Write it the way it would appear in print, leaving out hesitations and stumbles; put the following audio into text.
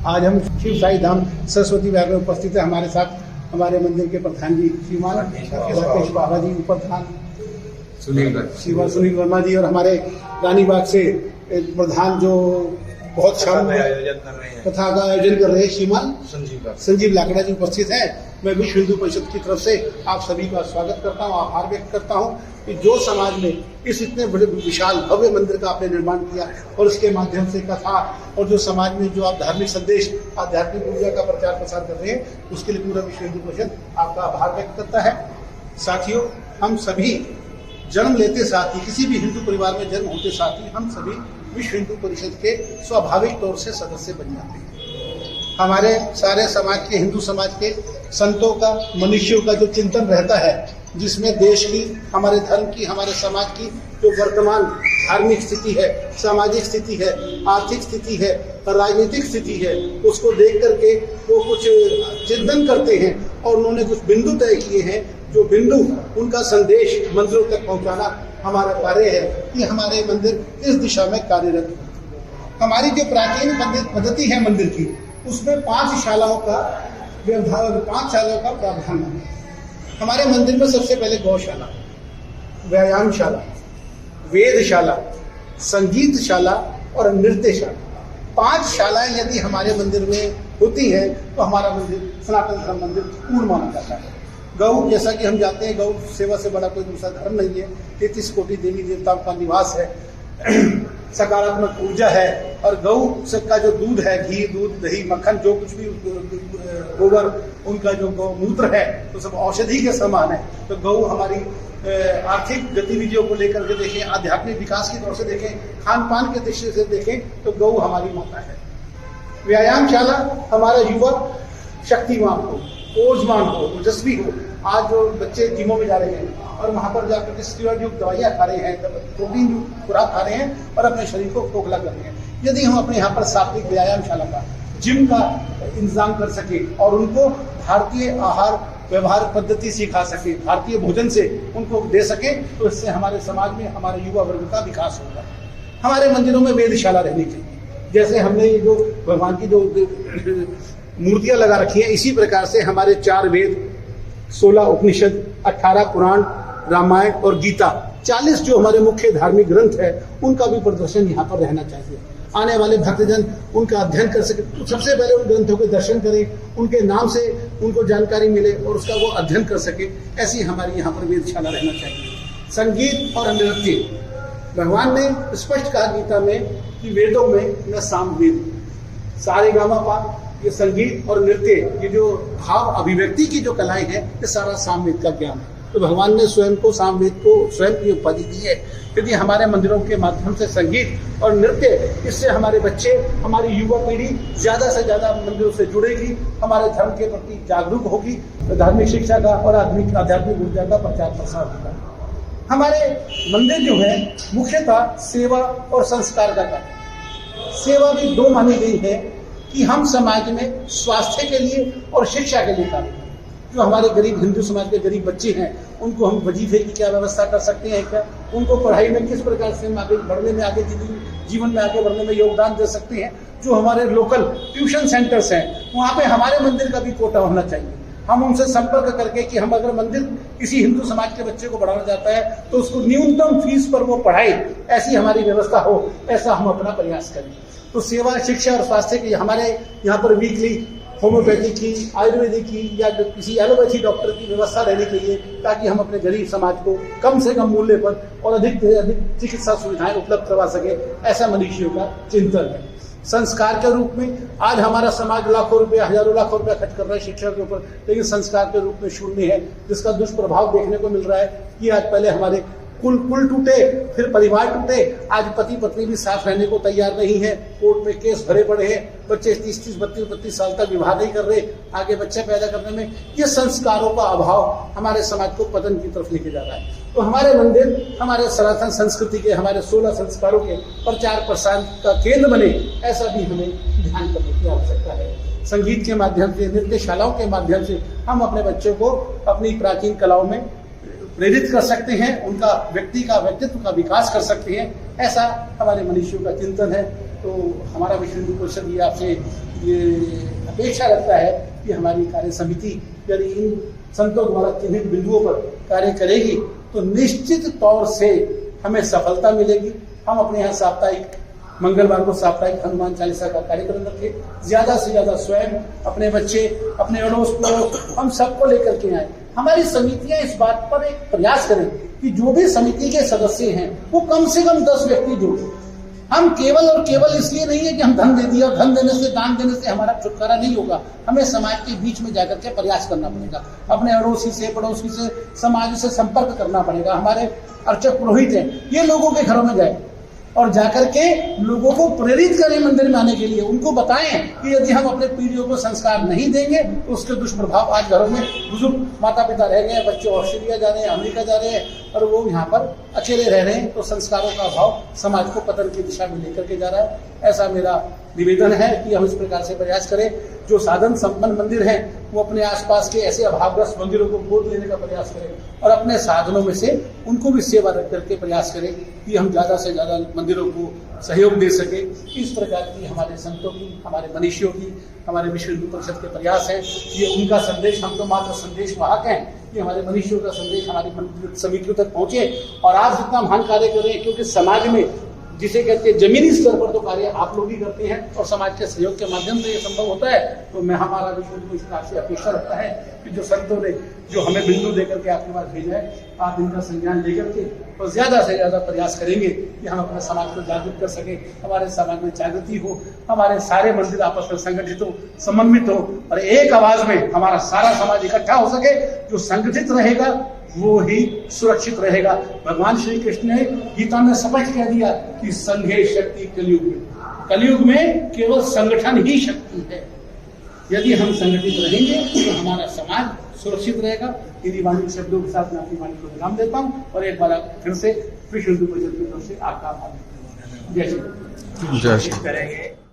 आज हम शिव साई धाम सरस्वती विहार में उपस्थित है। हमारे साथ हमारे मंदिर के प्रधान जी श्रीमान राकेश बाबा जी, उप प्रधान सुनील वर्मा जी, और हमारे रानीबाग से प्रधान जो बहुत शानदार कथा का आयोजन कर रहे हैं श्रीमान संजीव लाकड़ा जी उपस्थित हैं। मैं विश्व हिंदू परिषद की तरफ से आप सभी का स्वागत करता हूँ, आभार व्यक्त करता हूँ कि जो समाज में इस इतने बड़े विशाल भव्य मंदिर का आपने निर्माण किया और उसके माध्यम से कथा और जो समाज में जो आप धार्मिक संदेश आध्यात्मिक ऊर्जा का प्रचार प्रसार कर रहे हैं, उसके लिए पूरा विश्व हिंदू परिषद आपका आभार व्यक्त करता है। साथियों, हम सभी जन्म लेते साथ ही, किसी भी हिंदू परिवार में जन्म होते साथ ही हम सभी विश्व हिंदू परिषद के स्वाभाविक तौर से सदस्य बन जाते हैं। हमारे सारे समाज के, हिंदू समाज के संतों का, मनुष्यों का जो चिंतन रहता है, जिसमें देश की, हमारे धर्म की, हमारे समाज की जो वर्तमान धार्मिक स्थिति है, सामाजिक स्थिति है, आर्थिक स्थिति है, राजनीतिक स्थिति है, उसको देख करके वो कुछ चिंतन करते हैं और उन्होंने कुछ बिंदु तय किए हैं। जो बिंदु, उनका संदेश मंदिरों तक पहुंचाना हमारा कार्य है कि हमारे मंदिर इस दिशा में कार्यरत हो। हमारी जो प्राचीन पद्धति है मंदिर की, उसमें 5 शालाओं का प्रावधान है। हमारे मंदिर में सबसे पहले गौशाला, व्यायामशाला, वेदशाला, संगीतशाला और नृत्यशाला, 5 शालाएं यदि हमारे मंदिर में होती है तो हमारा मंदिर सनातन धर्म मंदिर पूर्ण माना जाता है। गौ, जैसा कि हम जानते हैं, गौ सेवा से बड़ा कोई दूसरा धर्म नहीं है। 33 कोटि देवी देवताओं का निवास है, सकारात्मक ऊर्जा है, और गौ का जो दूध है, घी, दूध, दही, मक्खन, जो कुछ भी गोबर, उनका जो गौमूत्र है, तो सब औषधि के समान है। तो गौ हमारी आर्थिक गतिविधियों को लेकर के देखें, आध्यात्मिक विकास की तौर से देखें, खान पान के दृष्टि से देखें, तो गौ हमारी माता है। व्यायामशाला हमारा युवा शक्तिमान हो, ओजमान हो, ओजस्वी हो। आज जो बच्चे जिमों में जा रहे हैं और वहां पर जाकर के स्टीरॉयड युक्त दवाइयां खा रहे हैं, प्रोटीन युक्त खुराक खा रहे हैं और अपने शरीर को खोखला कर रहे हैं। यदि हम अपने यहाँ पर सात्विक व्यायामशाला का, जिम का इंतजाम कर सके और उनको भारतीय आहार व्यवहार पद्धति सिखा सके, भारतीय भोजन से उनको दे सके, तो इससे हमारे समाज में हमारे युवा वर्ग का विकास होगा। हमारे मंदिरों में वेदशाला रहनी चाहिए। जैसे हमने ये जो भगवान की जो मूर्तियां लगा रखी है, इसी प्रकार से हमारे 4 वेद, 16 उपनिषद, 18 पुराण, रामायण और गीता, 40 जो हमारे मुख्य धार्मिक ग्रंथ है, उनका भी प्रदर्शन यहाँ पर रहना चाहिए। आने वाले भक्तजन उनका अध्ययन कर सके, तो सबसे पहले उन ग्रंथों के दर्शन करें, उनके नाम से उनको जानकारी मिले और उसका वो अध्ययन कर सके। ऐसी हमारी यहाँ पर वेदशाला रहना चाहिए। संगीत और नृत्य, भगवान ने स्पष्ट कहा गीता में कि वेदों में न सामवेद, सारे गामा पा, ये संगीत और नृत्य, ये जो भाव अभिव्यक्ति की जो कलाएं हैं, ये सारा सामवेद का ज्ञान है। तो भगवान ने स्वयं को, सामवेद को स्वयं की उपाधि दी है। यदि हमारे मंदिरों के माध्यम से संगीत और नृत्य, इससे हमारे बच्चे, हमारी युवा पीढ़ी ज्यादा से ज्यादा मंदिरों से जुड़ेगी, हमारे धर्म के प्रति जागरूक होगी, धार्मिक शिक्षा का और आध्यात्मिक ऊर्जा का प्रचार प्रसार होगा। हमारे मंदिर जो है मुख्यतः सेवा और संस्कार का कार्य। सेवा भी 2 मानी गई है कि हम समाज में स्वास्थ्य के लिए और शिक्षा के लिए कार्य करें। जो हमारे गरीब हिंदू समाज के गरीब बच्चे हैं, उनको हम वजीफे की क्या व्यवस्था कर सकते हैं, क्या उनको पढ़ाई में किस प्रकार से आगे बढ़ने में, आगे जीवन में आगे बढ़ने में योगदान दे सकते हैं। जो हमारे लोकल ट्यूशन सेंटर्स हैं, वहाँ पे हमारे मंदिर का भी कोटा होना चाहिए। हम उनसे संपर्क करके कि हम अगर मंदिर किसी हिंदू समाज के बच्चे को बढ़ाना चाहता है तो उसको न्यूनतम फीस पर वो पढ़ाए, ऐसी हमारी व्यवस्था हो, ऐसा हम अपना प्रयास करें। तो सेवा, शिक्षा और स्वास्थ्य की हमारे यहाँ पर वीकली होम्योपैथी की, आयुर्वेदिक की या किसी एलोपैथी डॉक्टर की व्यवस्था रहनी चाहिए, ताकि हम अपने गरीब समाज को कम से कम मूल्य पर और अधिक से अधिक चिकित्सा सुविधाएं उपलब्ध करवा सके। ऐसा मनुष्यों का चिंतन है। संस्कार के रूप में आज हमारा समाज लाखों रुपए, हजारों लाखों रुपए खर्च कर रहा है शिक्षा के ऊपर, लेकिन संस्कार के रूप में शून्य है, जिसका दुष्प्रभाव देखने को मिल रहा है कि आज पहले हमारे कुल टूटे, फिर परिवार टूटे। आज पति पत्नी भी साथ रहने को तैयार नहीं है, कोर्ट में केस भरे पड़े हैं, बच्चे 30-30, 32-32 साल तक विवाह नहीं कर रहे, आगे बच्चे पैदा करने में। ये संस्कारों का अभाव हमारे समाज को पतन की तरफ लेके जा रहा है। तो हमारे मंदिर हमारे सनातन संस्कृति के, हमारे 16 संस्कारों के प्रचार प्रसार का केंद्र बने, ऐसा भी हमें ध्यान करने की आवश्यकता है। संगीत के माध्यम से, नृत्यशालाओं के माध्यम से हम अपने बच्चों को अपनी प्राचीन कलाओं में प्रेरित कर सकते हैं, उनका व्यक्तित्व का विकास कर सकते हैं। ऐसा हमारे मनुष्यों का चिंतन है। तो हमारा विश्व हिंदू परिषद ये आपसे ये अपेक्षा रखता है कि हमारी कार्य समिति यदि इन संतों द्वारा चिन्हित बिंदुओं पर कार्य करेगी तो निश्चित तौर से हमें सफलता मिलेगी। हम अपने यहाँ साप्ताहिक मंगलवार को साप्ताहिक हनुमान चालीसा का कार्यक्रम रखें, ज्यादा से ज्यादा स्वयं, अपने बच्चे, अपने अड़ोस पड़ोस, हम सबको लेकर के आए। हमारी समितियां इस बात पर एक प्रयास करें कि जो भी समिति के सदस्य हैं वो कम से कम 10 व्यक्ति जोड़ें। हम केवल और केवल इसलिए नहीं है कि हम धन दे दिए और धन देने से, दान देने से हमारा छुटकारा नहीं होगा। हमें समाज के बीच में जाकर के प्रयास करना पड़ेगा, अपने अड़ोसी से, पड़ोसी से, समाज से संपर्क करना पड़ेगा। हमारे अर्चक पुरोहित हैं, ये लोगों के घरों में जाए और जाकर के लोगों को प्रेरित करें मंदिर में आने के लिए। उनको बताएं कि यदि हम अपने पीढ़ियों को संस्कार नहीं देंगे तो उसके दुष्प्रभाव, आज घरों में बुजुर्ग माता पिता रह गए, बच्चे ऑस्ट्रेलिया जा रहे हैं, अमेरिका जा रहे हैं और वो यहाँ पर अकेले रह रहे हैं, तो संस्कारों का अभाव समाज को पतन की दिशा में लेकर के जा रहा है। ऐसा मेरा निवेदन है कि हम इस प्रकार से प्रयास करें। जो साधन संपन्न मंदिर हैं वो अपने आसपास के ऐसे अभावग्रस्त मंदिरों को गोद लेने का प्रयास करें और अपने साधनों में से उनको भी सेवा रख करके प्रयास करें कि हम ज्यादा से ज्यादा मंदिरों को सहयोग दे सके। इस प्रकार की हमारे संतों की, हमारे मनीषियों की, हमारे विश्व हिंदू परिषद के प्रयास है। ये उनका संदेश, हम तो मात्र संदेश वाहक हैं कि हमारे मनीषियों का संदेश हमारी समितियों तक पहुंचे और आप जितना महान कार्य कर रहे हैं, क्योंकि समाज में जिसे कहते हैं जमीनी स्तर पर तो कार्य आप लोग ही करते हैं और समाज के सहयोग के माध्यम से ये संभव होता है। तो मैं हमारा विश्व इस बात से अपेक्षा रखता है कि जो संतों ने जो हमें बिंदु देकर के आपके पास भेजा है, आप इनका संज्ञान लेकर के और ज्यादा से ज्यादा प्रयास करेंगे कि हम अपने समाज को जागरूक कर सके, हमारे समाज में जागृति हो, हमारे सारे मंदिर आपस में संगठित हो, समन्वित हो और एक आवाज में हमारा सारा समाज इकट्ठा हो सके। जो संगठित रहेगा वो ही सुरक्षित रहेगा। भगवान श्री कृष्ण ने गीता में स्पष्ट कह दिया कि संघे शक्ति कलयुग में, कलयुग में केवल संगठन ही शक्ति है। यदि हम संगठित रहेंगे तो हमारा समाज सुरक्षित रहेगा। इन्हीं वाणी शब्दों के साथ मैं अपनी वाणी को विराम देता हूँ और एक बार फिर से विश्व हिंदू परिषद की तरफ से आपका आभार। जय श्री जय श्री।